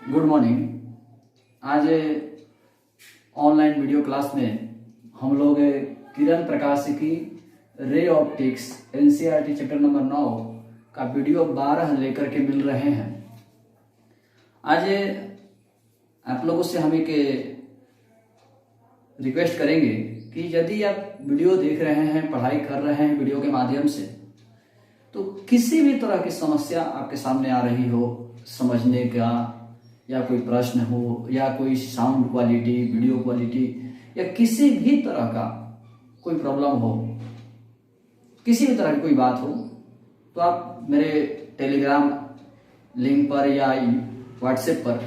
Good morning. आज online video class में हम लोग किरण प्रकाश की ray optics NCERT chapter number 9 का वीडियो 12 लेकर के मिल रहे हैं। आज आप लोगों से हम एक रिक्वेस्ट करेंगे कि यदि आप वीडियो देख रहे हैं, पढ़ाई कर रहे हैं वीडियो के माध्यम से, तो किसी भी तरह की समस्या आपके सामने आ रही हो, समझने का या कोई प्रश्न हो या कोई साउंड क्वालिटी, वीडियो क्वालिटी या किसी भी तरह का कोई प्रॉब्लम हो, किसी भी तरह की कोई बात हो, तो आप मेरे टेलीग्राम लिंक पर या व्हाट्सएप पर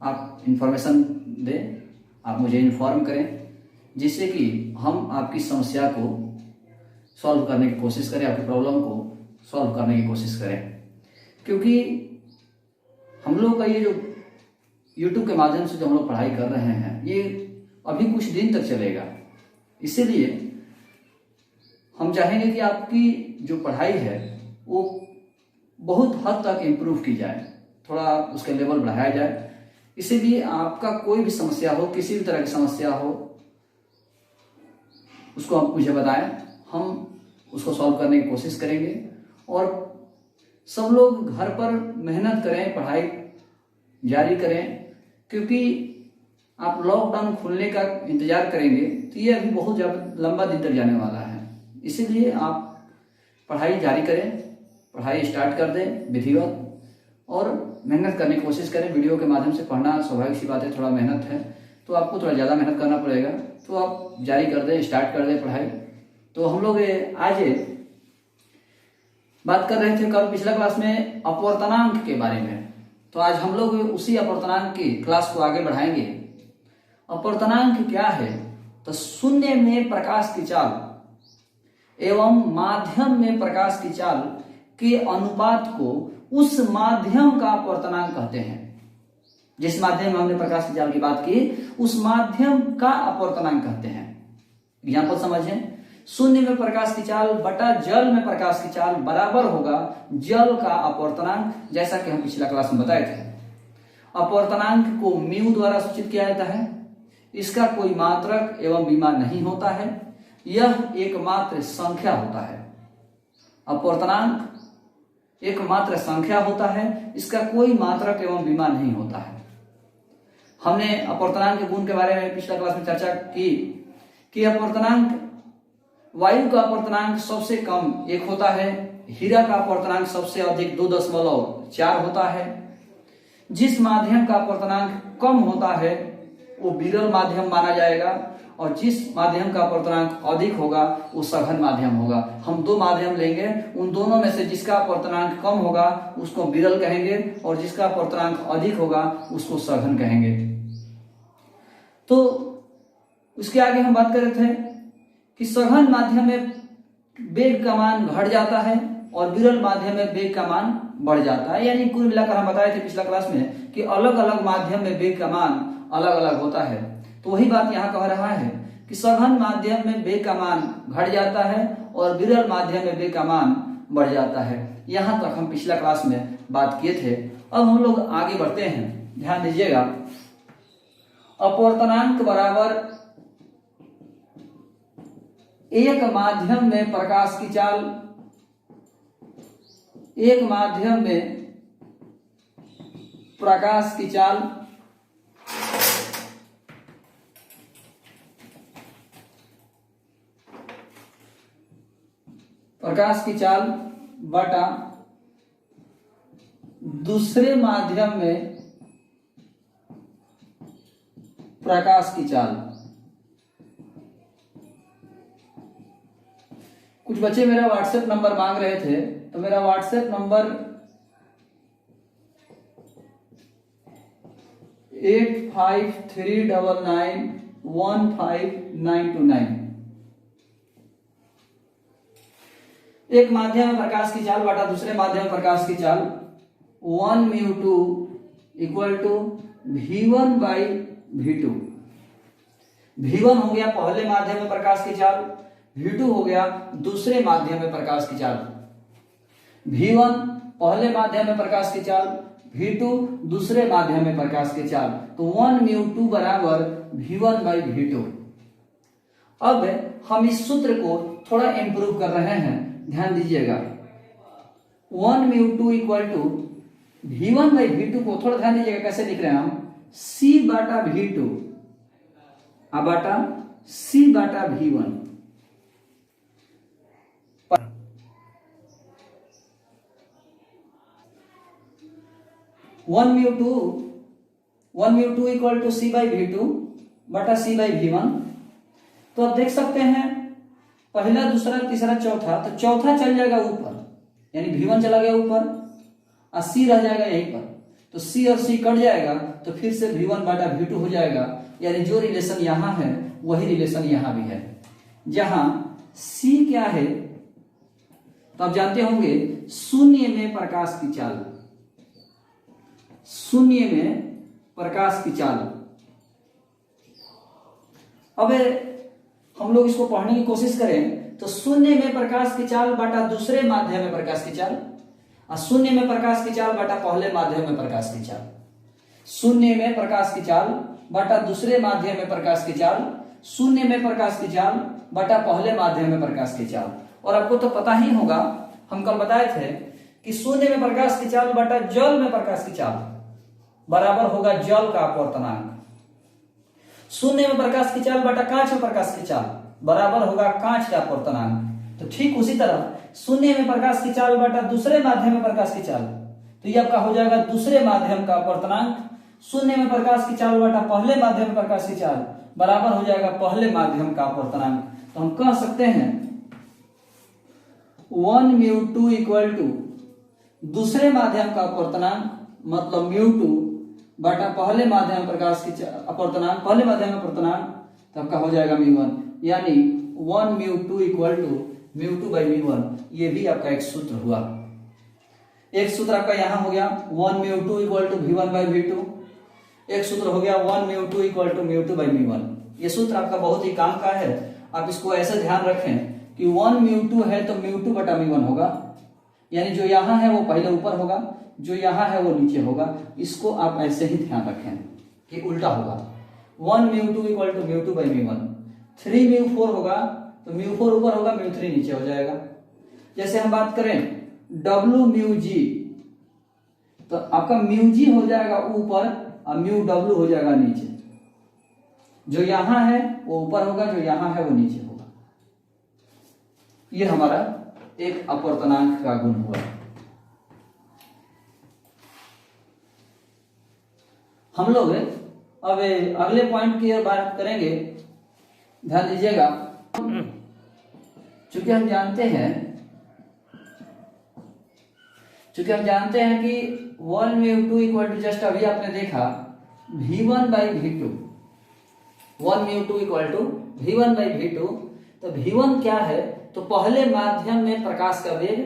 आप इंफॉर्मेशन दें, आप मुझे इन्फॉर्म करें, जिससे कि हम आपकी समस्या को सॉल्व करने की कोशिश करें, आपकी प्रॉब्लम को सॉल्व करने की कोशिश करें। क्योंकि हम लोग का ये जो YouTube के माध्यम से जो हम लोग पढ़ाई कर रहे हैं, ये अभी कुछ दिन तक चलेगा। इसीलिए हम चाहेंगे कि आपकी जो पढ़ाई है वो बहुत हद तक इम्प्रूव की जाए, थोड़ा उसका लेवल बढ़ाया जाए। इसीलिए आपका कोई भी समस्या हो, किसी भी तरह की समस्या हो, उसको आप मुझे बताएं, हम उसको सॉल्व करने की कोशिश करेंगे। और सब लोग घर पर मेहनत करें, पढ़ाई जारी करें, क्योंकि आप लॉकडाउन खुलने का इंतजार करेंगे तो ये अभी बहुत ज़्यादा लंबा दिन तक जाने वाला है। इसीलिए आप पढ़ाई जारी करें, पढ़ाई स्टार्ट कर दें विधिवत, और मेहनत करने की कोशिश करें। वीडियो के माध्यम से पढ़ना स्वाभाविक सी बात है, थोड़ा मेहनत है तो आपको थोड़ा ज़्यादा मेहनत करना पड़ेगा, तो आप जारी कर दें, स्टार्ट कर दें पढ़ाई। तो हम लोग आज बात कर रहे थे कल पिछला क्लास में अपवर्तनांक के बारे में, तो आज हम लोग उसी अपवर्तनांक की क्लास को आगे बढ़ाएंगे। अपवर्तनांक क्या है? तो शून्य में प्रकाश की चाल एवं माध्यम में प्रकाश की चाल के अनुपात को उस माध्यम का अपवर्तनांक कहते हैं। जिस माध्यम में हमने प्रकाश की चाल की बात की, उस माध्यम का अपवर्तनांक कहते हैं। एग्जाम्पल समझें, शून्य में प्रकाश की चाल बटा जल में प्रकाश की चाल बराबर होगा जल का अपवर्तनांक, जैसा कि हम पिछला क्लास में बताए थे। अपवर्तनांक को म्यू द्वारा सूचित किया जाता है। इसका कोई मात्रक एवं विमा नहीं होता है, यह एकमात्र संख्या होता है। अपवर्तनांक एकमात्र संख्या होता है, इसका कोई मात्रक एवं विमा नहीं होता है। हमने अपवर्तनांक के गुण के बारे में पिछला क्लास में चर्चा की कि अपवर्तनांक, वायु का अपवर्तनांक सबसे कम 1 होता है, हीरा का अपवर्तनांक सबसे अधिक 2.4 होता है। जिस माध्यम का अपवर्तनांक कम होता है वो विरल माध्यम माना जाएगा, और जिस माध्यम का अपवर्तनांक अधिक होगा वो सघन माध्यम होगा। हम 2 माध्यम लेंगे, उन दोनों में से जिसका अपवर्तनांक कम होगा उसको विरल कहेंगे, और जिसका अपवर्तनांक अधिक होगा उसको सघन कहेंगे। तो उसके आगे हम बात कर रहे थे कि सघन माध्यम में वेग का मान घट जाता है और विरल माध्यम में वेग का मान बढ़ जाता है। यानी कुल मिलाकर हम बताए थे पिछला क्लास में कि अलग अलग माध्यम में वेग का मान अलग अलग होता है। तो वही बात यहाँ कह रहा है कि सघन माध्यम में वेग का मान घट जाता है और विरल माध्यम में वेग का मान बढ़ जाता है। यहाँ तक हम पिछला क्लास में बात किए थे। अब हम लोग आगे बढ़ते हैं, ध्यान दीजिएगा। अपवर्तनांक बराबर एक माध्यम में प्रकाश की चाल, एक माध्यम में प्रकाश की चाल बटा दूसरे माध्यम में प्रकाश की चाल। कुछ बच्चे मेरा व्हाट्सएप नंबर मांग रहे थे, तो मेरा व्हाट्सएप नंबर 8539915929। एक माध्यम में प्रकाश की चाल बटा दूसरे माध्यम में प्रकाश की चाल 1μ2 equal to V1 by V2। V1 हो गया पहले माध्यम में प्रकाश की चाल, V2 हो गया दूसरे माध्यम में प्रकाश की चाल। V1 पहले माध्यम में प्रकाश की चाल, v2 दूसरे माध्यम में प्रकाश की चाल, तो 1μ2 बराबर v1/v2। अब हम इस सूत्र को थोड़ा इंप्रूव कर रहे हैं, ध्यान दीजिएगा। 1μ2 इक्वल टू v1/v2 को थोड़ा ध्यान दीजिएगा कैसे लिख रहे हैं हम, c/v2 बटा c/v1। 1μ2 इक्वल टू c/v2 बटा c/v1। तो अब देख सकते हैं पहला, दूसरा, तीसरा, चौथा, तो चौथा चल जाएगा ऊपर, यानी v1 चला गया ऊपर और c रह जाएगा यहीं पर, तो c और c कट जाएगा, तो फिर से v1 बटा v2 हो जाएगा, यानी जो रिलेशन यहां है वही रिलेशन यहां भी है। जहां c क्या है तो आप जानते होंगे, शून्य में प्रकाश की चाल, शून्य में प्रकाश की चाल। अब हम लोग इसको पढ़ने की कोशिश करें तो शून्य में प्रकाश की चाल बटा दूसरे माध्यम में प्रकाश की चाल, और शून्य में प्रकाश की चाल बटा पहले माध्यम में प्रकाश की चाल। शून्य में प्रकाश की चाल बटा दूसरे माध्यम में प्रकाश की चाल, शून्य में प्रकाश की चाल बटा पहले माध्यम में प्रकाश की चाल। और आपको तो पता ही होगा, हम कल बताए थे कि शून्य में प्रकाश की चाल बटा जल में प्रकाश की चाल बराबर होगा जल का अपवर्तनांक। शून्य में प्रकाश की चाल बटा कांच में प्रकाश की चाल बराबर होगा कांच का अपवर्तनांक। तो ठीक उसी तरह शून्य में प्रकाश की चाल बटा दूसरे माध्यम में प्रकाश की चाल, तो ये आपका हो जाएगा दूसरे माध्यम का अपवर्तनांक। शून्य में प्रकाश की चाल बटा पहले माध्यम में प्रकाश की चाल बराबर हो जाएगा पहले माध्यम का अपवर्तनांक। तो हम कह सकते हैं 1μ2 इक्वल टू दूसरे माध्यम का अपवर्तनांक, मतलब μ2 बटा पहले माध्यम प्रकाश की अपवर्तनांक, पहले माध्यम में अपवर्तनांक, तब का हो जाएगा μ1, यानी 1μ2 इक्वल टू μ2/μ1। ये भी आपका एक सूत्र हुआ। एक सूत्र आपका यहां हो गया 1μ2 इक्वल टू v1/v2, एक सूत्र हो गया 1μ2 इक्वल टू μ2/μ1। ये सूत्र आपका बहुत ही काम का है, आप इसको ऐसे ध्यान रखें कि 1μ2 है तो μ2 बटा μ1 होगा, यानी जो यहां है वो पहले ऊपर होगा, जो यहां है वो नीचे होगा। इसको आप ऐसे ही ध्यान रखें कि उल्टा होगा। 1μ2 इक्वल टू μ2/μ1। 3μ4 होगा तो μ4 ऊपर होगा, μ3 नीचे हो जाएगा। जैसे हम बात करें wμg, तो आपका μg हो जाएगा ऊपर और μw हो जाएगा नीचे। जो यहां है वो ऊपर होगा, जो यहां है वो नीचे होगा। ये हमारा एक अपवर्तनांक का गुण हुआ। हम लोग अब अगले पॉइंट की बात करेंगे, ध्यान दीजिएगा। चूंकि हम जानते हैं कि 1μ2 इक्वल टू, जस्ट अभी आपने देखा v1/v2, 1μ2 इक्वल टू v1/v2। तो v1 क्या है तो पहले माध्यम में प्रकाश का वेग,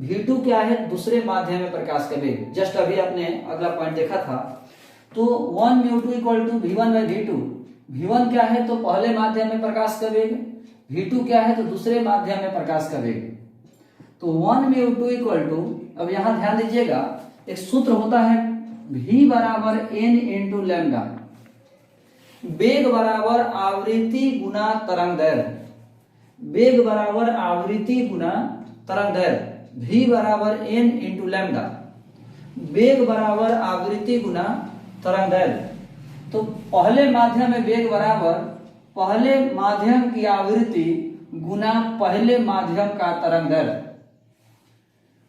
v2 क्या है दूसरे माध्यम में प्रकाश का वेग। जस्ट अभी आपने अगला पॉइंट देखा था। तो 1μ2 इक्वल टू v1/v2, v1 क्या है तो पहले माध्यम में प्रकाश का वेग, v2 क्या है तो दूसरे माध्यम में प्रकाश का वेग। तो 1μ2 इक्वल टू, अब यहां ध्यान दीजिएगा, एक सूत्र होता है v बराबर n इंटू लैम्डा, वेग बराबर आवृत्ति गुना तरंग दैर्घ्य, वेग बराबर आवृत्ति गुना तरंग दैर्घ्य, v बराबर n इंटू लैम्डा, वेग बराबर आवृत्ति गुना तरंग दैर्घ्य। तो पहले माध्यम में वेग बराबर पहले माध्यम की आवृत्ति गुना पहले माध्यम का तरंग दैर्घ्य,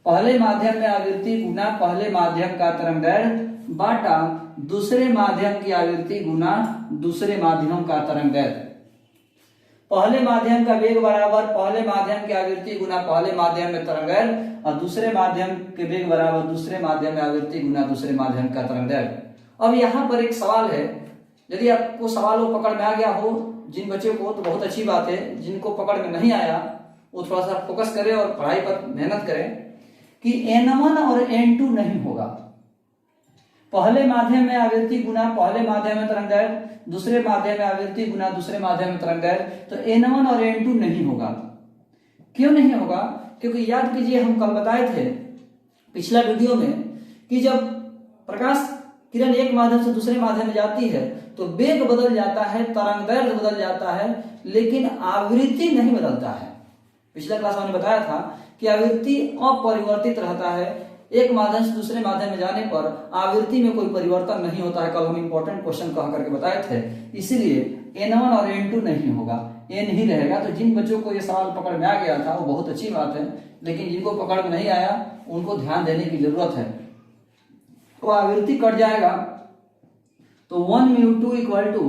पहले माध्यम में आवृत्ति गुना पहले माध्यम का तरंग दैर्घ्य बाटा दूसरे माध्यम की आवृत्ति गुना दूसरे माध्यम का तरंग दैर्घ्य। पहले माध्यम का वेग बराबर पहले माध्यम की आवृत्ति गुना पहले माध्यम में तरंग दैर्घ्य, और दूसरे माध्यम के वेग बराबर दूसरे माध्यम में आवृत्ति गुना दूसरे माध्यम का तरंग दैर्घ्य। अब यहाँ पर एक सवाल है, यदि आपको सवाल वो पकड़ में आ गया हो, जिन बच्चों को तो बहुत अच्छी बात है, जिनको पकड़ में नहीं आया वो थोड़ा सा फोकस करें और पढ़ाई पर मेहनत करें कि n1 और n2 नहीं होगा। पहले माध्यम में आवृत्ति गुना पहले माध्यम में तरंग दैर्घ्य, दूसरे माध्यम में आवृत्ति गुना दूसरे माध्यम में तरंग दैर्घ्य, तो n1 और n2 नहीं होगा। क्यों नहीं होगा? क्योंकि याद कीजिए हम कल बताए थे पिछला वीडियो में कि जब प्रकाश किरण एक माध्यम से दूसरे माध्यम में जाती है तो वेग बदल जाता है, तरंगदैर्घ्य बदल जाता है, लेकिन आवृत्ति नहीं बदलता है। पिछले क्लास में मैंने बताया था कि आवृत्ति अपरिवर्तित रहता है, एक माध्यम से दूसरे माध्यम में जाने पर आवृत्ति में कोई परिवर्तन नहीं होता है। कल हम इंपॉर्टेंट क्वेश्चन कह करके बताए थे, इसीलिए N1 और N2 नहीं होगा, N ही रहेगा। तो जिन बच्चों को ये सवाल पकड़ में आ गया था वो बहुत अच्छी बात है, लेकिन जिनको पकड़ में नहीं आया उनको ध्यान देने की जरूरत है। तो आवृत्ति कट जाएगा तो 1 μ2 equal to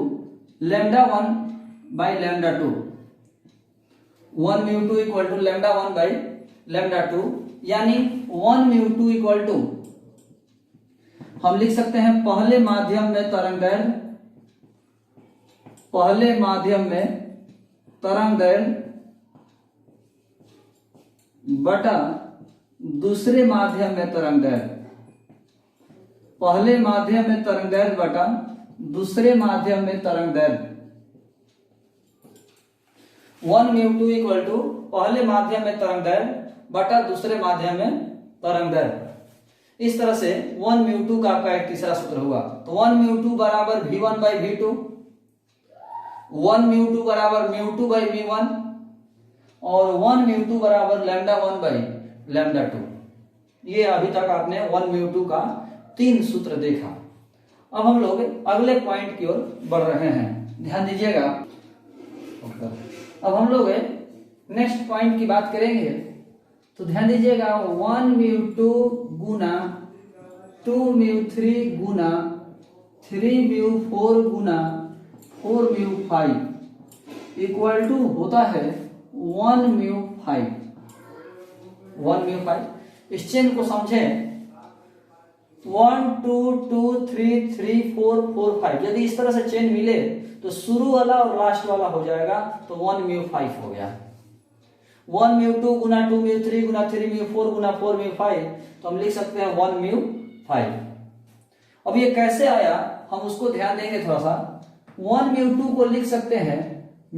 λ1 by λ2, 1 μ2 equal to λ1 by λ2, यानी 1 μ2 इक्वल टू हम लिख सकते हैं पहले माध्यम में तरंगदैर्घ्य, पहले माध्यम में तरंगदैर्घ्य बटा दूसरे माध्यम में तरंगदैर्घ्य, पहले माध्यम में तरंगदैर्घ्य बटा दूसरे माध्यम में तरंगदैर्घ्य। 1 μ2 इक्वल टू पहले माध्यम में तरंगदैर्घ्य बटा दूसरे माध्यम में तरंगदैर्घ्य। इस तरह से 1 μ2 का आपका एक तीसरा सूत्र हुआ। तो 1 μ2 बराबर v1 बाई v2, 1 μ2 बराबर μ2 बाई v1 और 1 μ2 बराबर λ1 बाई λ2। ये अभी तक आपने 1 μ2 का 3 सूत्र देखा। अब हम लोग अगले पॉइंट की ओर बढ़ रहे हैं, ध्यान दीजिएगा। अब हम लोग नेक्स्ट पॉइंट की बात करेंगे, तो ध्यान दीजिएगा 1 μ2 गुना 2 μ3 गुना 3 μ4 गुना 4 μ5 इक्वल टू होता है 1 μ5। 1 μ5 इस चेन को समझें, 1 2 2 3 3 4 4 5। यदि इस तरह से चेन मिले तो शुरू वाला और लास्ट वाला हो जाएगा, तो 1 μ5 हो गया। 1 μ2 गुना 2 μ3 गुना 3 μ4 गुना 4 μ5, तो हम लिख सकते हैं 1 μ5। अब ये कैसे आया हम उसको ध्यान देंगे थोड़ा सा। 1 μ2 को लिख सकते हैं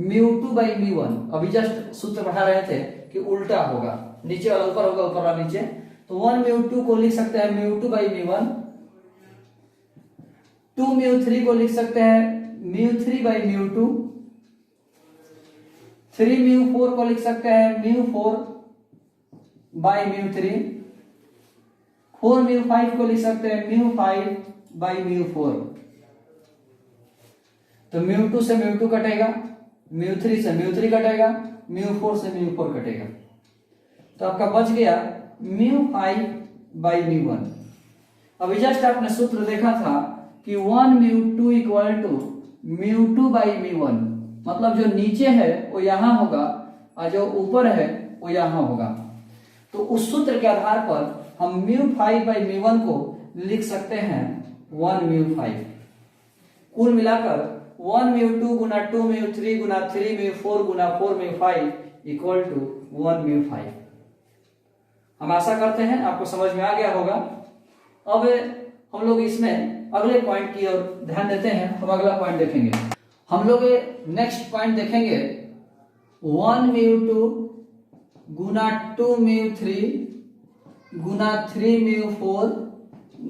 μ2 बाई μ1। अभी जस्ट सूत्र पढ़ा रहे थे कि उल्टा होगा, नीचे वाला ऊपर होगा, ऊपर वाला नीचे। तो 1 μ2 को लिख सकते हैं μ2 बाई μ1, 2 μ3 को लिख सकते हैं μ3 बाई μ2, 3 μ4 को लिख सकते हैं μ4 बाई μ3, 4 μ5 को लिख सकते हैं μ5 बाई μ4। तो μ2 से μ2 कटेगा, μ3 से μ3 कटेगा, μ4 से μ4 कटेगा, तो आपका बच गया μ5 बाई μ1। अभी जस्ट आपने सूत्र देखा था कि 1 μ2 इक्वल टू μ2 बाई μ1, मतलब जो नीचे है वो यहां होगा और जो ऊपर है वो यहां होगा। तो उस सूत्र के आधार पर हम μ5 बाई μ1 को लिख सकते हैं 1 μ5। कुल मिलाकर 1 μ2 गुना 2 μ3 गुना 3 μ4 गुना 4 μ5 इक्वल टू 1 μ5। हम आशा करते हैं आपको समझ में आ गया होगा। अब हम लोग इसमें अगले पॉइंट की ओर ध्यान देते हैं। हम अगला पॉइंट देखेंगे, हम लोग नेक्स्ट पॉइंट देखेंगे 1 μ2 गुना 2 μ3 गुना 3 μ4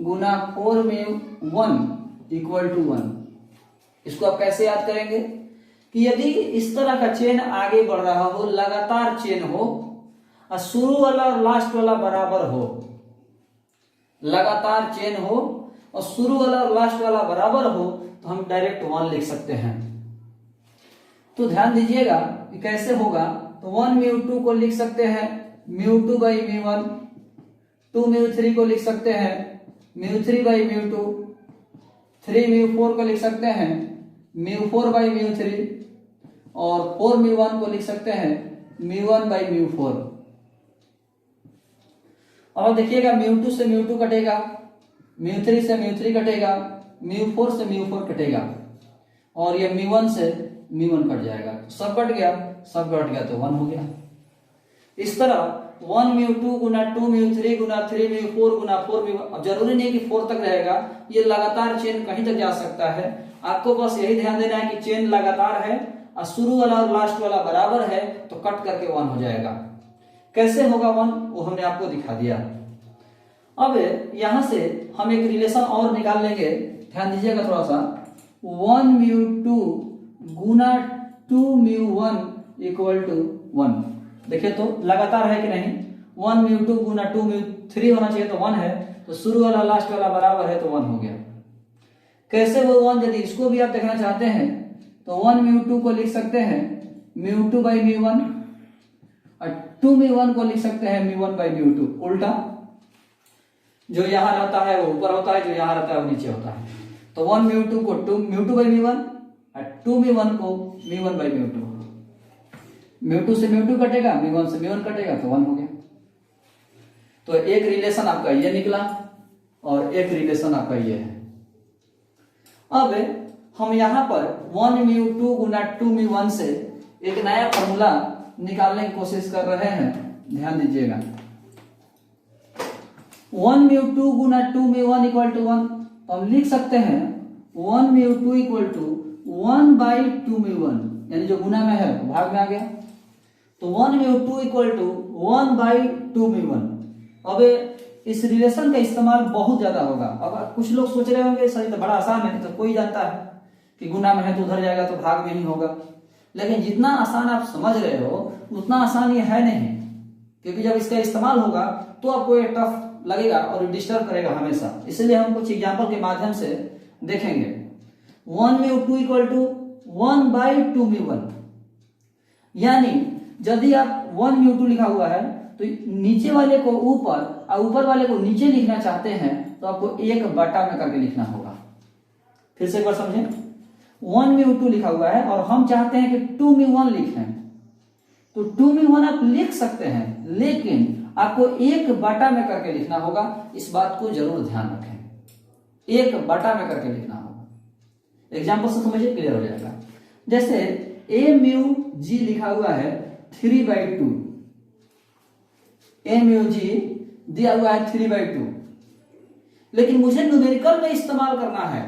गुना 4 μ1 इक्वल टू 1। इसको आप कैसे याद करेंगे कि यदि इस तरह का चेन आगे बढ़ रहा हो, लगातार चेन हो और शुरू वाला और लास्ट वाला बराबर हो, लगातार चेन हो और शुरू वाला और लास्ट वाला बराबर हो, तो हम डायरेक्ट 1 लिख सकते हैं। तो ध्यान दीजिएगा कि कैसे होगा। तो 1 μ2 को लिख सकते हैं μ2 बाई μ1, 2 μ3 को लिख सकते हैं μ3 बाई μ2, 3 μ4 को लिख सकते हैं μ4 बाई μ3 और 4 μ1 को लिख सकते हैं μ1 बाई μ4। अब देखिएगा μ2 से μ2 कटेगा, μ3 से μ3 कटेगा, μ4 से μ4 कटेगा और ये μ1 से μ1 कट जाएगा। सब कट गया, सब कट गया तो 1 हो गया। इस तरह 1 μ2 गुना 2 μ3 गुना 3 μ4 गुना 4 μ1, अब जरूरी नहीं कि 4 तक रहेगा, ये लगातार चेन कहीं तक जा सकता है। आपको बस यही ध्यान देना है कि चेन लगातार है और शुरू वाला और लास्ट वाला बराबर है, तो कट करके 1 हो जाएगा। कैसे होगा 1 वो हमने आपको दिखा दिया। अब यहां से हम एक रिलेशन और निकाल लेंगे, ध्यान दीजिएगा थोड़ा सा। 1μ2 गुना 2μ1 इक्वल टू 1। देखिए तो लगातार है कि नहीं, 1μ2 गुना 2μ3 होना चाहिए तो 1 है, तो शुरू वाला लास्ट वाला बराबर है तो 1 हो गया। कैसे वो 1, यदि इसको भी आप देखना चाहते हैं तो 1μ2 को लिख सकते हैं μ2 बाई μ1 और 2μ1 को लिख सकते हैं μ1 बाई μ2। उल्टा, जो यहां रहता है वो ऊपर होता है, जो यहां रहता है वो नीचे होता है। तो 1μ2 को μ2 बाई μ1 और 2μ1 को μ1 बाई μ2। μ2 से μ2 कटेगा, μ1 से μ1 कटेगा तो 1 हो गया। तो एक रिलेशन आपका ये निकला और एक रिलेशन आपका ये है। अब हम यहां पर 1μ2 गुना 2μ1 से एक नया फॉर्मूला निकालने की कोशिश कर रहे हैं, ध्यान दीजिएगा। 1μ2 गुना 2μ1 इक्वल टू 1, तो हम लिख सकते हैं 1μ2 इक्वल टू 1 बाई 2μ1, यानी जो गुना में है वो भाग में आ गया। तो 1μ2 इक्वल टू 1 बाई 2μ1। अब इस रिलेशन का इस्तेमाल बहुत ज्यादा होगा। अब कुछ लोग सोच रहे होंगे सर तो बड़ा आसान है, तो कोई जानता है कि गुना में है तो उधर जाएगा तो भाग में ही होगा, लेकिन जितना आसान आप समझ रहे हो उतना आसान ये है नहीं, क्योंकि जब इसका इस्तेमाल होगा तो आपको ये टफ लगेगा और डिस्टर्ब करेगा हमेशा। इसलिए हम कुछ एग्जाम्पल के माध्यम से देखेंगे। 1μ2 इक्वल टू 1 बाई 2μ1, यानी यदि आप 1μ2 लिखा हुआ है तो नीचे वाले को ऊपर और ऊपर वाले को नीचे लिखना चाहते हैं तो आपको 1 बटा में करके लिखना होगा। फिर से एक बार समझें, 1μ2 लिखा हुआ है और हम चाहते हैं कि 2μ1 लिखें, तो 2μ1 आप लिख सकते हैं, लेकिन आपको 1 बटा में करके लिखना होगा। इस बात को जरूर ध्यान रखें, 1 बटा में करके लिखना होगा। एग्जाम्पल से समझिए, क्लियर हो जाएगा। जैसे aμg लिखा हुआ है 3/2, aμg दिया हुआ है 3/2, लेकिन मुझे न्यूमेरिकल में इस्तेमाल करना है,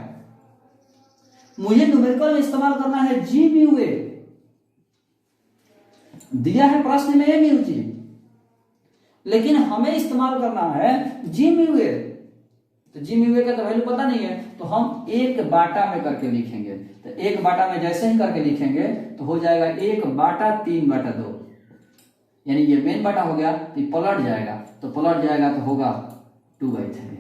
मुझे न्यूमेरिकल में इस्तेमाल करना है gμa। दिया है प्रश्न में aμg, लेकिन हमें इस्तेमाल करना है gμa। तो gμa का तो वैल्यू पता नहीं है, तो हम 1 बाटा में करके लिखेंगे। तो 1 बाटा में जैसे ही करके लिखेंगे तो हो जाएगा 1 बाटा 3/2, यानी ये मेन बाटा हो गया तो ये पलट जाएगा, तो पलट जाएगा तो होगा 2/3।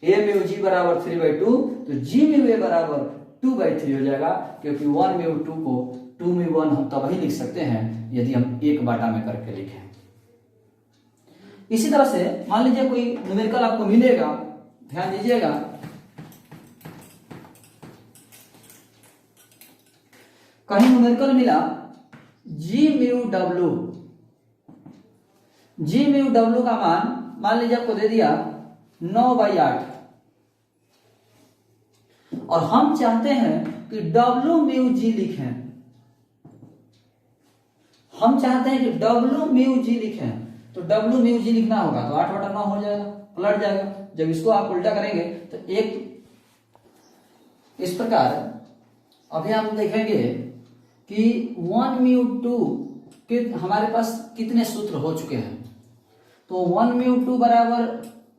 aμg बराबर 3/2, तो gμa बराबर 2/3 हो जाएगा, क्योंकि 1μ2 को 2μ1 हम तभी लिख सकते हैं यदि हम 1 बाटा में करके लिखें। इसी तरह से मान लीजिए कोई न्यूमेरिकल आपको मिलेगा, ध्यान दीजिएगा, कहीं न्यूमेरिकल मिला gμw, gμw का मान लीजिए आपको दे दिया 9/8, और हम चाहते हैं कि wμg लिखें, हम चाहते हैं कि wμg लिखें, तो wμg लिखना होगा तो 8/9 हो जाएगा, पलट जाएगा। जब इसको आप उल्टा करेंगे तो एक इस प्रकार अभी हम देखेंगे कि 1μ2 के हमारे पास कितने सूत्र हो चुके हैं। तो 1μ2 बराबर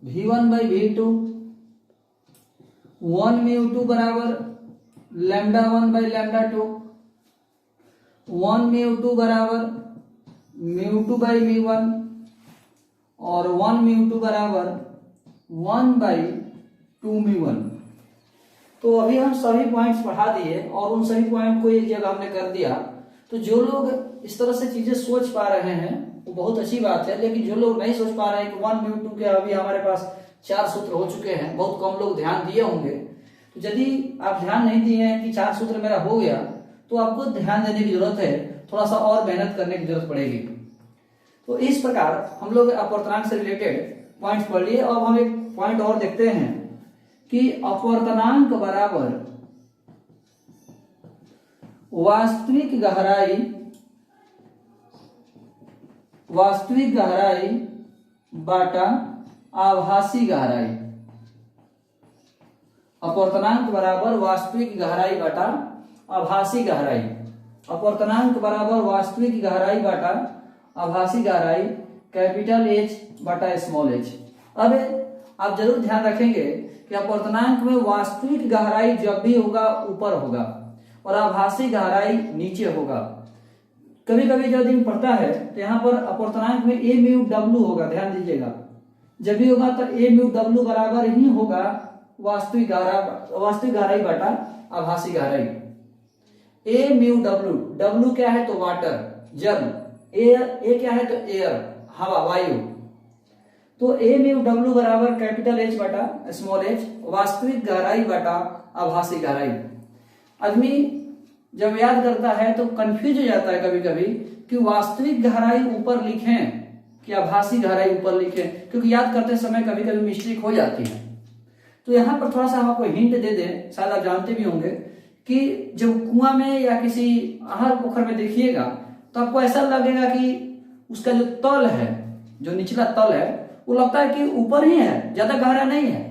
v1/v2, 1μ2 बराबर λ1/λ2, 1μ2 बराबर μ2/μ1 और 1μ2 बराबर 1/2μ1। तो अभी हम सभी पॉइंट्स पढ़ा दिए और उन सभी पॉइंट को एक जगह हमने कर दिया। तो जो लोग इस तरह से चीजें सोच पा रहे हैं वो बहुत अच्छी बात है, लेकिन जो लोग नहीं सोच पा रहे हैं कि 1μ2 के अभी हमारे पास 4 सूत्र हो चुके हैं, बहुत कम लोग ध्यान दिए होंगे। तो यदि आप ध्यान नहीं दिए हैं कि 4 सूत्र मेरा हो गया, तो आपको ध्यान देने की जरूरत है, थोड़ा सा और मेहनत करने की जरूरत पड़ेगी। तो इस प्रकार हम लोग अपवर्तनांक से रिलेटेड पॉइंट्स पढ़ लिए। अब हम एक पॉइंट और देखते हैं कि अपवर्तनांक बराबर वास्तविक गहराई बाटा आभासी गहराई। अपवर्तनांक बराबर वास्तविक गहराई बाटा आभासी गहराई। अपवर्तनांक बराबर वास्तविक गहराई बाटा आभासी गहराई, कैपिटल H बटा स्मॉल h। अब आप जरूर ध्यान रखेंगे कि अपवर्तनांक में वास्तविक गहराई जब भी होगा ऊपर होगा और आभासी गहराई नीचे होगा। कभी कभी जो दिन पड़ता है तो यहाँ पर अपवर्तनांक में ए म्यू डब्ल्यू होगा, ध्यान दीजिएगा। जब भी होगा तो ए म्यू डब्ल्यू बराबर ही होगा वास्तविक गहराई बटा आभासी गहराई। ए म्यू डब्ल्यू, डब्ल्यू क्या है तो वाटर, जल, ए क्या है तो एयर, हवा, वायु। तो ए म्यू डब्ल्यू बराबर कैपिटल एच बटा स्मॉल एच, वास्तविक गहराई बटा आभासी गहराई। आदमी जब याद करता है तो कंफ्यूज हो जाता है कभी कभी कि वास्तविक गहराई ऊपर लिखें कि आभासी गहराई ऊपर लिखें, क्योंकि याद करते समय कभी कभी मिस्टेक हो जाती है। तो यहाँ पर थोड़ा सा हम आपको हिंट दे दें, शायद आप जानते भी होंगे कि जब कुआं में या किसी आहर पोखर में देखिएगा तो आपको ऐसा लगेगा कि उसका जो तल है, जो निचला तल है, वो लगता है कि ऊपर ही है, ज्यादा गहरा नहीं है।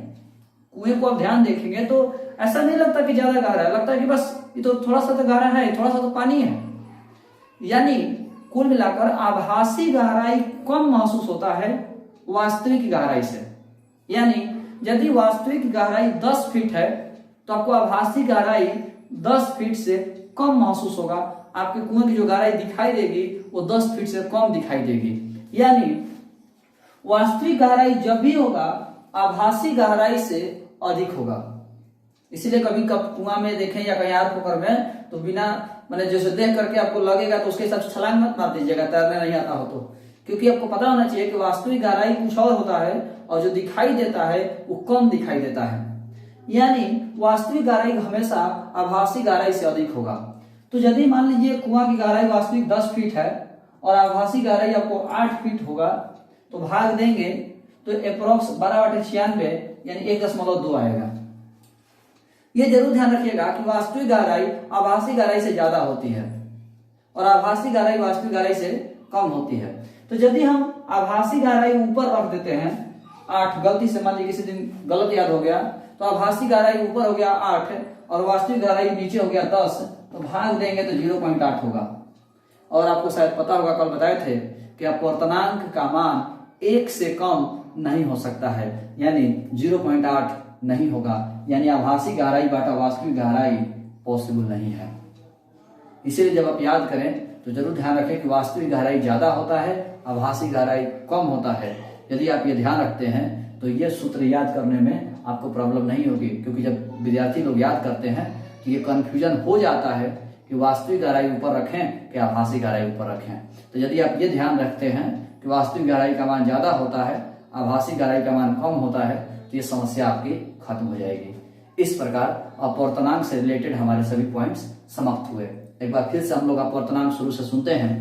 कुएं को आप ध्यान देखेंगे तो ऐसा नहीं लगता कि ज्यादा गहरा है, लगता है कि बस ये तो थोड़ा सा तो गहरा है, थोड़ा सा तो पानी है। यानी कुल मिलाकर आभासी गहराई कम महसूस होता है वास्तविक गहराई से। यानी यदि वास्तविक गहराई 10 फीट है तो आपको आभासी गहराई 10 फीट से कम महसूस होगा। आपके कुएं की जो गहराई दिखाई देगी वो 10 फीट से कम दिखाई देगी। यानी वास्तविक गहराई जब भी होगा आभासी गहराई से अधिक होगा। इसीलिए कभी कब कुआं में देखें या कहीं आर पोखर में तो बिना मैंने जैसे देख करके आपको लगेगा तो उसके हिसाब से छलांग मत मार दीजिएगा, तैरने नहीं आता हो तो, क्योंकि आपको पता होना चाहिए कि वास्तविक गहराई कुछ और होता है और जो दिखाई देता है वो कम दिखाई देता है। यानी वास्तविक गहराई हमेशा आभासी गहराई से अधिक होगा। तो यदि मान लीजिए कुआं की गहराई वास्तविक 10 फीट है और आभासी गहराई आपको 8 फीट होगा तो भाग देंगे तो अप्रोक्स 12/96 यानी 1.2 आएगा। ये जरूर ध्यान रखिएगा कि वास्तविक गहराई आभासी गहराई से ज्यादा होती है और आभासी गहराई वास्तविक गहराई से कम होती है। तो यदि हम आभासी गहराई ऊपर रख देते हैं 8, गलती से मान लीजिए किसी दिन गलत याद हो गया तो आभासी गहराई ऊपर हो गया 8 और वास्तविक गहराई नीचे हो गया 10, तो भाग देंगे तो 0.8 होगा। और आपको शायद पता होगा, कल बताए थे कि अपवर्तनांक का मान 1 से कम नहीं हो सकता है, यानी 0.8 नहीं होगा। यानी आभासी गहराई बटा वास्तविक गहराई पॉसिबल नहीं है। इसीलिए जब आप याद करें तो जरूर ध्यान रखें कि वास्तविक गहराई ज्यादा होता है, आभासी गहराई कम होता है। यदि आप ये ध्यान रखते हैं तो ये सूत्र याद करने में आपको प्रॉब्लम नहीं होगी, क्योंकि जब विद्यार्थी लोग याद करते हैं तो ये कंफ्यूजन हो जाता है कि वास्तविक गहराई ऊपर रखें कि आभासी गहराई ऊपर रखें। तो यदि आप ये ध्यान रखते हैं कि वास्तविक गहराई का मान ज्यादा होता है, आभासी गहराई का मान कम होता है, तो ये समस्या आपकी खत्म हो जाएगी। इस प्रकार अपवर्तनांक से रिलेटेड हमारे सभी पॉइंट्स समाप्त हुए। एक बार फिर से हम लोग अपवर्तनांक शुरू से सुनते हैं।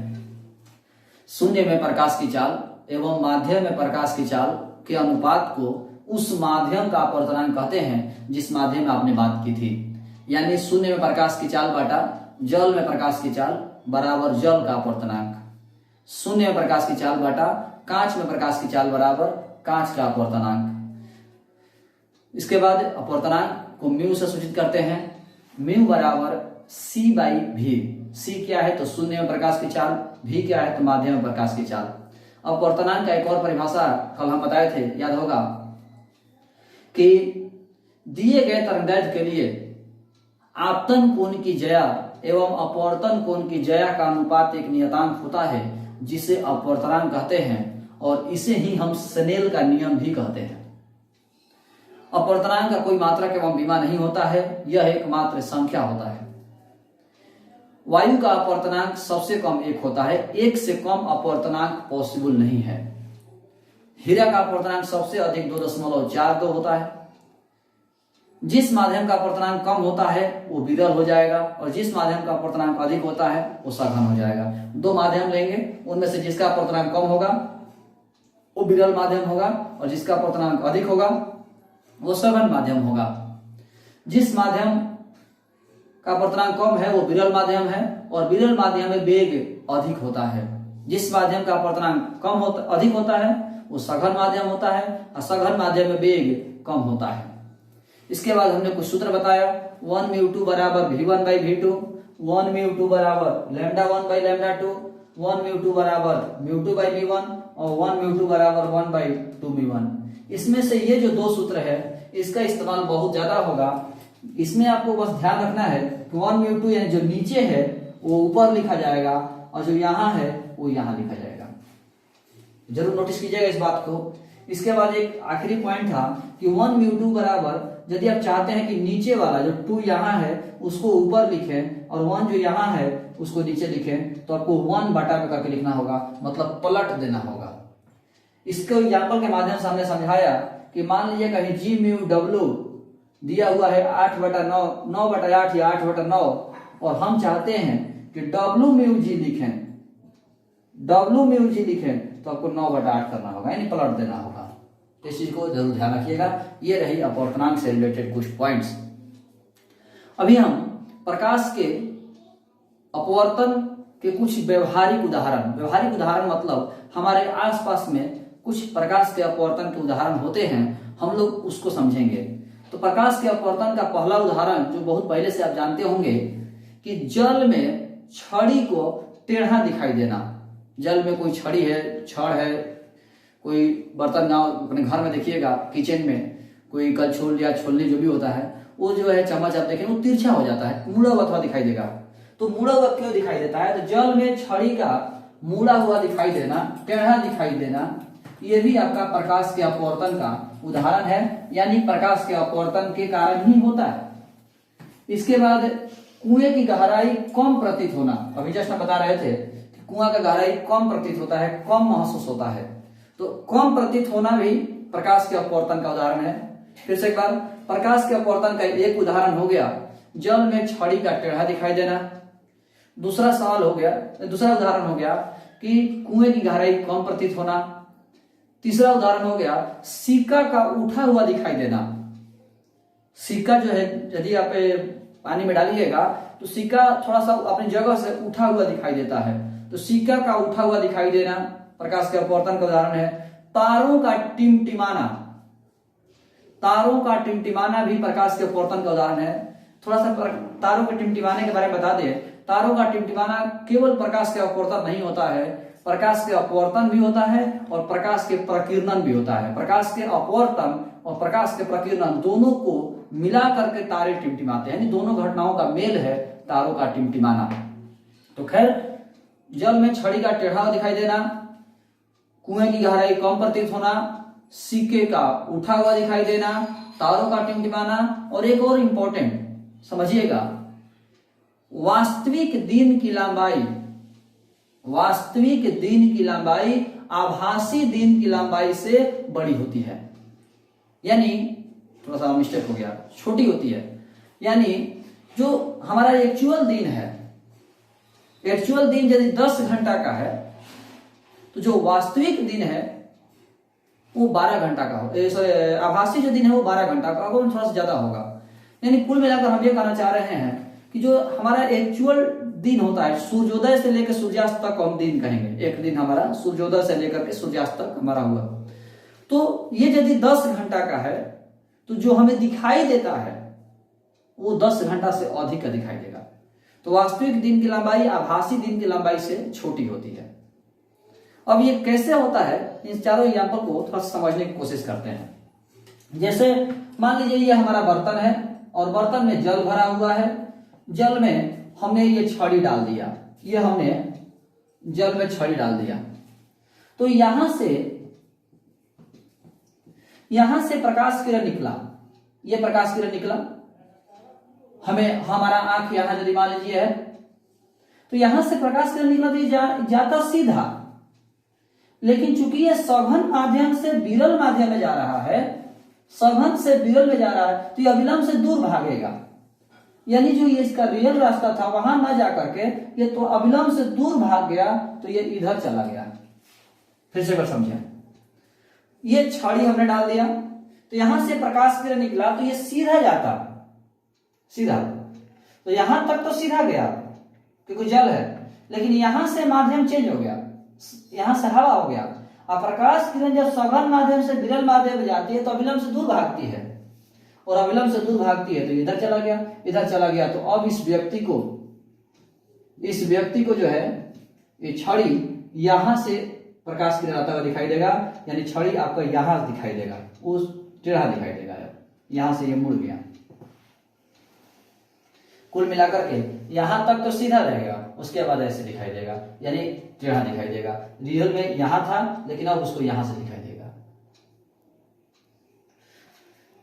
शून्य में प्रकाश की चाल एवं माध्यम में प्रकाश की चाल के अनुपात को उस माध्यम का अपवर्तनांक कहते हैं जिस माध्यम में आपने बात की थी। यानी शून्य में प्रकाश की चाल बटा जल में प्रकाश की चाल बराबर जल का अपवर्तनांक। शून्य में प्रकाश की चाल बटा कांच में प्रकाश की चाल बराबर कांच का अपवर्तनांक। इसके बाद अपवर्तनांक को म्यू से सूचित करते हैं। म्यू बराबर C/V। C क्या है तो शून्य में प्रकाश की चाल, V क्या है तो माध्यम में प्रकाश की चाल। अपवर्तनांक का एक और परिभाषा कल हम बताए थे, याद होगा, कि दिए गए तरंगदैर्घ्य के लिए आपतन कोण की ज्या एवं अपवर्तन कोण की ज्या का अनुपात एक नियतांक होता है जिसे अपवर्तनांक कहते हैं, और इसे ही हम स्नेल का नियम भी कहते हैं। अपवर्तनांक का कोई मात्रक एवं विमा नहीं होता है, यह एक मात्र संख्या होता है। वायु का अपवर्तनांक सबसे कम 1 होता है, 1 से कम अपवर्तनांक पॉसिबल नहीं है। हीरा का अपवर्तनांक सबसे अधिक 2.42 होता है। जिस माध्यम का अपवर्तनांक कम होता है वो विरल हो जाएगा और जिस माध्यम का अपवर्तनांक अधिक होता है वो सघन हो जाएगा। 2 माध्यम लेंगे, उनमें से जिसका अपवर्तनांक कम होगा वो विरल माध्यम होगा और जिसका अपवर्तनांक अधिक होगा वो सघन माध्यम होगा। जिस माध्यम का अपवर्तनांक कम है वो विरल माध्यम है और विरल माध्यम में वेग अधिक होता है। जिस माध्यम का अपवर्तनांक अधिक होता है वो सघन माध्यम होता है और सघन माध्यम में वेग कम होता है। इसके बाद हमने कुछ सूत्र बताया। 1μ2 बराबर v1/v2, 1μ2 बराबर λ1/λ2, 1μ2 बराबर μ2/v1 और 1μ2 बराबर 1/2μ1। इसमें से ये जो दो सूत्र है इसका इस्तेमाल बहुत ज्यादा होगा। इसमें आपको बस ध्यान रखना है कि 1 म्यू 2 यानी जो नीचे है वो ऊपर लिखा जाएगा और जो यहाँ है वो यहाँ लिखा जाएगा। जरूर नोटिस कीजिएगा इस बात को। इसके बाद एक आखिरी पॉइंट था कि 1 म्यू 2 बराबर, यदि आप चाहते हैं कि नीचे वाला जो 2 यहाँ है उसको ऊपर लिखें और 1 जो यहाँ है उसको नीचे लिखें, तो आपको 1 बटा में करके लिखना होगा, मतलब पलट देना होगा। इसको एग्जाम्पल के माध्यम से हमने समझाया कि मान लीजिए कहीं जी म्यू डब्ल्यू दिया हुआ है 8/9, 9/8 या 8/9, और हम चाहते हैं कि डब्ल्यू म्यू जी लिखें, डब्ल्यू म्यू जी लिखें, तो आपको 9/8 करना होगा, यानी पलट देना होगा। तो इस चीज को जरूर ध्यान रखिएगा। ये रही अपवर्तनांक से रिलेटेड कुछ पॉइंट्स। अभी हम प्रकाश के अपवर्तन के कुछ व्यवहारिक उदाहरण मतलब हमारे आसपास में कुछ प्रकाश के अपवर्तन के उदाहरण होते हैं, हम लोग उसको समझेंगे। तो प्रकाश के अपवर्तन का पहला उदाहरण जो बहुत पहले से आप जानते होंगे कि जल में छड़ी को टेढ़ा दिखाई देना। जल में कोई छड़ी है, छड़ है, कोई बर्तन गाँव अपने घर में देखिएगा, किचन में कोई कलछुल या छोलनी जो भी होता है, वो जो है चम्मच आप देखें वो तिरछा हो जाता है, मुड़ा हुआ थोड़ा दिखाई देगा। तो मुड़ा हुआ क्यों दिखाई देता है? तो जल में छड़ी का मुड़ा हुआ दिखाई देना, टेढ़ा दिखाई देना, ये भी आपका प्रकाश के अपवर्तन का उदाहरण है, यानी प्रकाश के अपवर्तन के कारण ही होता है। इसके बाद कुएं की गहराई कम प्रतीत होना। अभी जस्ट हम बता रहे थे कि कुआं का गहराई कम प्रतीत होता है, कम महसूस होता है, तो कम प्रतीत होना भी प्रकाश के अपवर्तन का उदाहरण है। फिर से एक बार, प्रकाश के अपवर्तन का एक उदाहरण हो गया जल में छड़ी का टेढ़ा दिखाई देना। दूसरा उदाहरण हो गया कि कुएं की गहराई कम प्रतीत होना। तीसरा उदाहरण हो गया सिक्का का उठा हुआ दिखाई देना। सिक्का जो है यदि आप पानी में डालिएगा तो सिक्का थोड़ा सा अपनी जगह से उठा हुआ दिखाई देता है, तो सिक्का का उठा हुआ दिखाई देना प्रकाश के अपवर्तन का उदाहरण है। तारों का टिमटिमाना भी प्रकाश के अपवर्तन का उदाहरण है। थोड़ा सा तारों के टिमटिमाने के बारे में बता दें। तारों का टिमटिमाना केवल प्रकाश के अपवर्तन नहीं होता है, प्रकाश के अपवर्तन भी होता है और प्रकाश के प्रकीर्णन भी होता है। प्रकाश के अपवर्तन और प्रकाश के प्रकीर्णन दोनों को मिला करके तारे टिमटिमाते हैं, यानी दोनों घटनाओं का मेल है तारों का टिमटिमाना। तो खैर, जल में छड़ी का टेढ़ा दिखाई देना, कुएं की गहराई कम प्रतीत होना, सिक्के का उठा हुआ दिखाई देना, तारों का टिमटिमाना, और एक और इंपॉर्टेंट समझिएगा, वास्तविक दिन की लंबाई आभासी दिन की लंबाई से बड़ी होती है। यानी थोड़ा सा मिस्टेक हो गया, छोटी होती है। यानी जो हमारा एक्चुअल दिन है, एक्चुअल दिन यदि 10 घंटा का है तो जो वास्तविक दिन है वो 12 घंटा का हो, आभासी जो दिन है वो 12 घंटा का होगा, थोड़ा सा ज्यादा होगा। यानी कुल मिलाकर हम ये कहना चाह रहे हैं कि जो हमारा एक्चुअल दिन होता है, सूर्योदय से लेकर सूर्यास्त तक हम दिन कहेंगे, एक दिन हमारा सूर्योदय से लेकर के सूर्यास्त तक हमारा हुआ, तो ये यदि 10 घंटा का है तो जो हमें दिखाई देता है वो 10 घंटा से अधिक का दिखाई देगा। तो वास्तविक दिन की लंबाई आभासी दिन की लंबाई से छोटी होती है। अब ये कैसे होता है, इन चारों एग्जाम्पल को थोड़ा समझने की कोशिश करते हैं। जैसे मान लीजिए ये हमारा बर्तन है और बर्तन में जल भरा हुआ है, जल में हमने ये छड़ी डाल दिया, ये हमने जल में छड़ी डाल दिया, तो यहां से प्रकाश किरण निकला, ये प्रकाश किरण निकला, हमें हमारा आंख यहां यदि मान लीजिए है तो यहां से प्रकाश किरण निकला तो ये जाता सीधा, लेकिन चूंकि ये सघन माध्यम से विरल माध्यम में जा रहा है, सघन से विरल में जा रहा है, तो ये अविलंब से दूर भागेगा। यानी जो ये इसका रियल रास्ता था वहां ना जाकर के ये तो अविलंब से दूर भाग गया, तो ये इधर चला गया। फिर से समझे, ये छड़ी हमने डाल दिया तो यहां से प्रकाश किरण निकला तो ये सीधा जाता, सीधा, तो यहां तक तो सीधा गया क्योंकि जल है, लेकिन यहां से माध्यम चेंज हो गया, यहां से हवा हो गया। अब प्रकाश किरण जब सघन माध्यम से विरल माध्यम में जाती है तो अविलंब से दूर भागती है, और अविलंब से दूर भागती है तो इधर चला गया, इधर चला गया। तो अब इस व्यक्ति को जो है ये छड़ी यहां से प्रकाश किरण आता हुआ दिखाई देगा, यानी छड़ी आपका यहां दिखाई देगा, उस टेढ़ा दिखाई देगा, यहां से ये मुड़ गया। कुल मिलाकर के यहां तक तो सीधा रहेगा, उसके बाद ऐसे दिखाई देगा, यानी टेढ़ा दिखाई देगा। रियल में यहां था लेकिन अब उसको यहां से दिखाई देगा।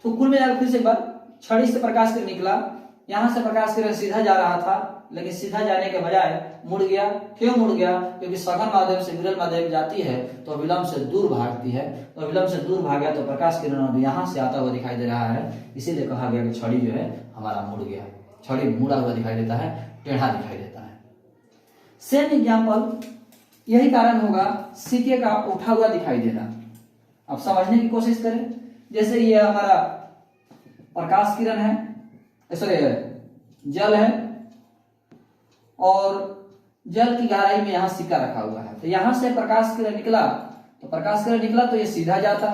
तो कुल मिलाकर फिर से एक बार, छड़ी से प्रकाश किरण निकला, यहां से प्रकाश किरण सीधा जा रहा था, लेकिन सीधा जाने के बजाय मुड़ गया। क्यों मुड़ गया? क्योंकि सघन माध्यम से विरल माध्यम जाती है तो अविलंब से दूर भागती है, तो अविलंब से दूर भागा तो प्रकाश किरण अब यहां से आता हुआ दिखाई दे रहा है। इसीलिए कहा गया कि छड़ी जो है हमारा मुड़ गया, छड़ी मुड़ा हुआ दिखाई देता है, टेढ़ा दिखाई देता है। सेम एग्जाम्पल, यही कारण होगा सिक्के का उठा हुआ दिखाई देना। अब समझने की कोशिश करें, जैसे ये हमारा प्रकाश किरण है, सॉरी जल है, और जल की गहराई में यहां सिक्का रखा हुआ है, तो यहां से प्रकाश किरण निकला, तो प्रकाश किरण निकला तो ये सीधा जाता,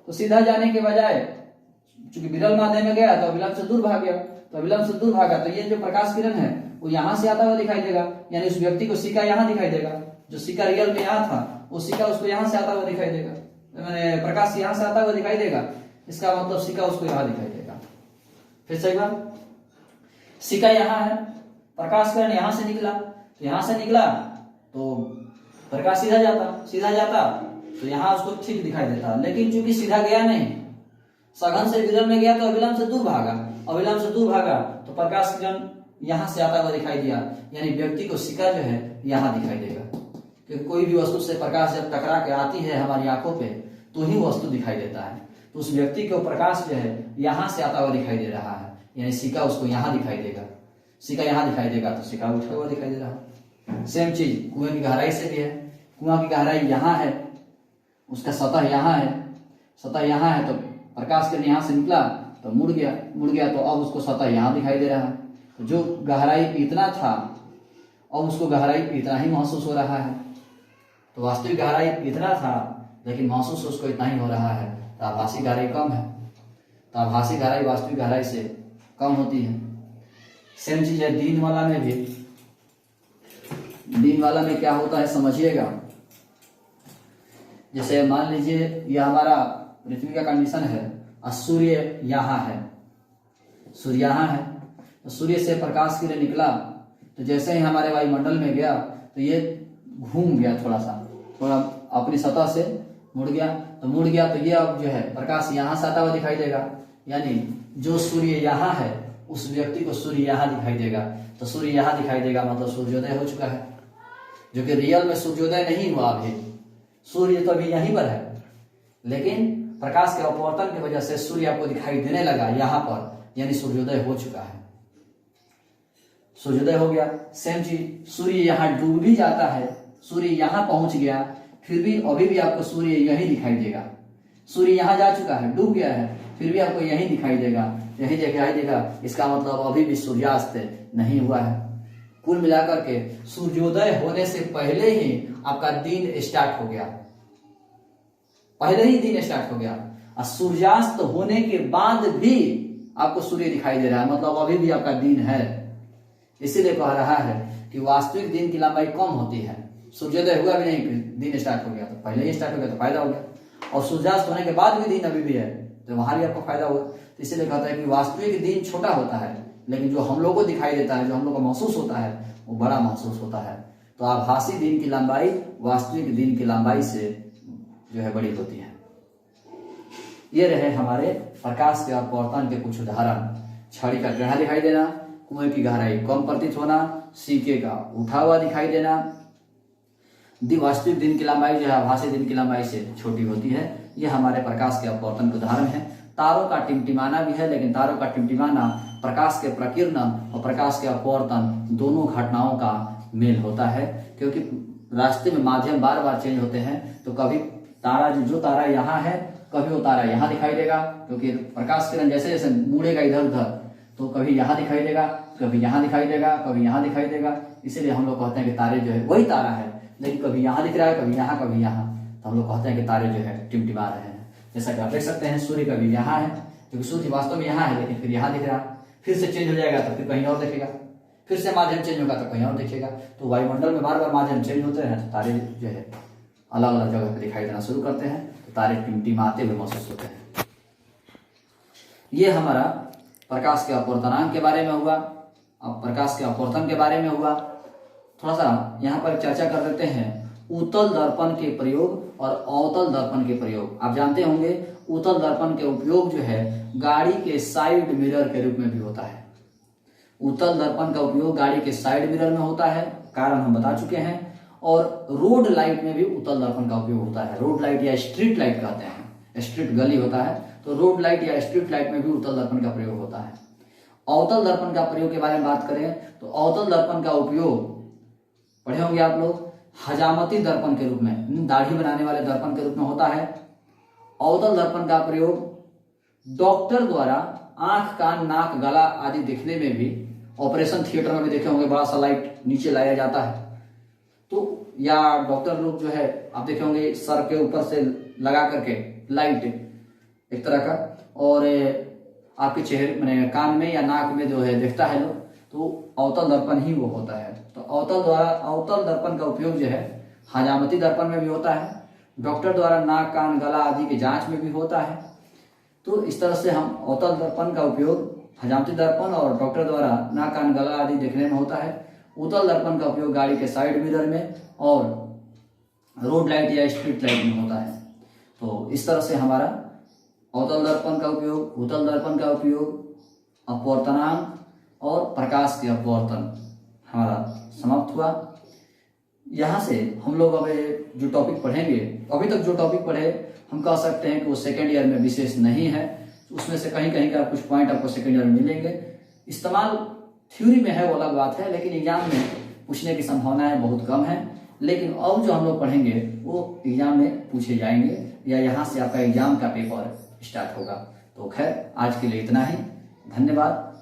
तो सीधा जाने के बजाय चूंकि विरल माध्यम में गया तो अविलंब से दूर भाग गया, तो अविलंब से दूर भागा तो ये जो प्रकाश किरण है वो यहां से आता हुआ दिखाई देगा, यानी उस व्यक्ति को सिक्का यहां दिखाई देगा, जो सिक्का रियल में यहां था वो सिक्का उसको यहां से आता हुआ दिखाई देगा, मैंने प्रकाश यहां से आता हुआ दिखाई देगा, इसका मतलब सिक्का उसको यहां दिखाई देगा। फिर से एक बार, सिक्का यहां है, प्रकाश किरण यहां से निकला, तो यहां से निकला तो प्रकाश सीधा जाता तो यहां उसको ठीक दिखाई देता, लेकिन चूंकि सीधा गया नहीं, सघन से विरल में गया तो अविलंब से दूर भागा, अविलंब से दूर भागा तो प्रकाश किरण यहां से आता हुआ दिखाई दिया, यानी व्यक्ति को सिक्का जो है यहां दिखाई देगा। क्योंकि कोई भी वस्तु से प्रकाश जब टकरा के आती है हमारी आंखों पे तो ही वस्तु दिखाई देता है, तो उस व्यक्ति को प्रकाश जो है यहां से आता हुआ दिखाई दे रहा है, यानी सिक्का उसको यहां दिखाई देगा, सिक्का यहां दिखाई देगा तो सिक्का उठा हुआ दिखाई दे रहा है। सेम चीज कुएं की गहराई से भी है, कुआं की गहराई यहां है, उसका सतह यहां है, सतह यहां है, तो प्रकाश किरण यहां से निकला तो मुड़ गया तो अब उसको सतह यहां दिखाई दे रहा है, तो जो गहराई इतना था अब उसको गहराई इतना ही महसूस हो रहा है, तो वास्तविक गहराई इतना था लेकिन महसूस उसको इतना ही हो रहा है, तो आभासी गहराई कम है, तो आभासी गहराई वास्तविक गहराई से कम होती है। सेम चीज है दिन वाला में भी, दिन वाला में क्या होता है समझिएगा, जैसे मान लीजिए यह हमारा पृथ्वी का कंडीशन है और सूर्य यहाँ है, सूर्य यहाँ है, तो सूर्य से प्रकाश किरण निकला तो जैसे ही हमारे वायुमंडल में गया तो ये घूम गया, थोड़ा अपनी सतह से मुड़ गया, तो ये अब जो है प्रकाश यहाँ से आता हुआ दिखाई देगा, यानी जो सूर्य यहाँ है उस व्यक्ति को सूर्य यहाँ दिखाई देगा, तो सूर्य यहाँ दिखाई देगा मतलब सूर्योदय हो चुका है, जो कि रियल में सूर्योदय नहीं हुआ अभी, सूर्य तो अभी यहीं पर है, लेकिन प्रकाश के अपवर्तन की वजह से सूर्य आपको दिखाई देने लगा यहाँ पर, यानी सूर्योदय हो चुका है, सूर्योदय हो गया। सेम चीज सूर्य यहाँ डूब भी जाता है, सूर्य यहाँ पहुंच गया, फिर भी अभी भी आपको सूर्य यही दिखाई देगा, सूर्य यहाँ जा चुका है, डूब गया है, फिर भी आपको यही दिखाई देगा, यही दिखाई देगा, इसका मतलब अभी भी सूर्यास्त नहीं हुआ है। कुल मिलाकर के सूर्योदय होने से पहले ही आपका दिन स्टार्ट हो गया, पहले ही दिन स्टार्ट हो गया, और सूर्यास्त होने के बाद भी आपको सूर्य दिखाई दे रहा है, मतलब अभी भी आपका दिन है। इसीलिए कह रहा है कि वास्तविक दिन की लंबाई कम होती है, सूर्योदय हुआ भी नहीं दिन स्टार्ट हो गया, तो पहले ही स्टार्ट हो गया तो फायदा हो गया, और सूर्यास्त होने के बाद भी दिन अभी भी है तो वहां भी आपको फायदा हुआ। तो इसीलिए कहता है कि वास्तविक दिन छोटा होता है, लेकिन जो हम लोग को दिखाई देता है, जो हम लोग को महसूस होता है वो बड़ा महसूस होता है। तो आभासी दिन की लंबाई वास्तविक दिन की लंबाई से जो है बड़ी होती है। ये रहे हमारे प्रकाश के अपवर्तन के कुछ उदाहरण। छड़ी का टेढ़ा दिखाई देना, कुएं की गहराई कम प्रतीत होना, सिक्के का उठा हुआ दिखाई देना, वास्तविक दिन की लंबाई जो है आभासी दिन की लंबाई से छोटी होती है। ये हमारे प्रकाश के अपवर्तन के उदाहरण है। तारों का टिमटिमाना भी है, लेकिन तारों का टिमटिमाना प्रकाश के प्रकीर्णन और प्रकाश के अपवर्तन दोनों घटनाओं का मेल होता है, क्योंकि रास्ते में माध्यम बार बार चेंज होते हैं, तो कभी तारा जो तारा यहाँ है कभी वो तारा यहाँ दिखाई देगा, क्योंकि प्रकाश किरण जैसे जैसे मुड़ेगा इधर उधर तो कभी यहाँ दिखाई देगा, कभी यहाँ दिखाई देगा, कभी यहाँ दिखाई देगा। इसीलिए हम लोग कहते हैं कि तारे जो है वही तारा है, लेकिन कभी यहाँ दिख रहा है, कभी यहाँ, कभी यहाँ, तो हम लोग कहते हैं कि तारे जो है टिमटिमा रहे हैं। जैसा कि आप देख सकते हैं सूर्य कभी यहाँ है, क्योंकि सूर्य वास्तव में यहाँ है लेकिन फिर यहाँ दिख रहा है, फिर से चेंज हो जाएगा तो फिर कहीं और दिखेगा, फिर से माध्यम चेंज होगा तो कहीं और दिखेगा। तो वायुमंडल में बार बार माध्यम चेंज होते हैं, तो तारे जो है अलग अलग जगह पे दिखाई देना शुरू करते हैं, तो तारे टिमटिमाते हुए महसूस होते हैं। ये हमारा प्रकाश के अपवर्तनांक के बारे में हुआ। अब प्रकाश के अपवर्तन के बारे में हुआ। थोड़ा सा यहाँ पर चर्चा कर देते हैं उत्तल दर्पण के प्रयोग और अवतल दर्पण के प्रयोग। आप जानते होंगे उत्तल दर्पण के उपयोग जो है गाड़ी के साइड मिरर के रूप में भी होता है। उत्तल दर्पण का उपयोग गाड़ी के साइड मिरर में होता है, कारण हम बता चुके हैं। और रोड लाइट में भी उत्तल दर्पण का उपयोग होता है। रोड लाइट या स्ट्रीट लाइट कहते हैं, स्ट्रीट गली होता है, तो रोड लाइट या स्ट्रीट लाइट में भी उत्तल दर्पण का प्रयोग होता है। अवतल दर्पण का प्रयोग के बारे में बात करें तो अवतल दर्पण का उपयोग पढ़े होंगे आप लोग हजामती दर्पण के रूप में, दाढ़ी बनाने वाले दर्पण के रूप में होता है। अवतल दर्पण का प्रयोग डॉक्टर द्वारा आंख, कान, नाक, गला आदि देखने में भी, ऑपरेशन थिएटर में भी देखे होंगे बड़ा सा लाइट नीचे लाया जाता है, तो या डॉक्टर लोग जो है आप देखे होंगे सर के ऊपर से लगा करके लाइट एक तरह का, और आपके चेहरे मैंने कान में या नाक में जो है देखता है लोग, तो अवतल दर्पण ही वो होता है। तो अवतल दर्पण का उपयोग जो है हजामती दर्पण में भी होता है, डॉक्टर द्वारा नाक, कान, गला आदि की जांच में भी होता है। तो इस तरह से हम अवतल दर्पण का उपयोग हजामती दर्पण और डॉक्टर द्वारा नाक, कान, गला आदि देखने में होता है। उत्तल दर्पण का उपयोग गाड़ी के साइड मिरर में और रोड लाइट या स्ट्रीट लाइट में होता है। तो इस तरह से हमारा अवतल दर्पण का उपयोग, उत्तल दर्पण का उपयोग, अपवर्तनांक और प्रकाश के अपवर्तन हमारा समाप्त हुआ। यहाँ से हम लोग अब जो टॉपिक पढ़ेंगे, अभी तक जो टॉपिक पढ़े हम कह सकते हैं कि वो सेकेंड ईयर में विशेष नहीं है। उसमें से कहीं कहीं का कुछ पॉइंट आपको सेकेंड ईयर में मिलेंगे। इस्तेमाल थ्योरी में है वो अलग बात है, लेकिन एग्जाम में पूछने की संभावनाएं बहुत कम है। लेकिन अब जो हम लोग पढ़ेंगे वो एग्जाम में पूछे जाएंगे, या यहाँ से आपका एग्जाम का पेपर स्टार्ट होगा। तो खैर आज के लिए इतना ही, धन्यवाद।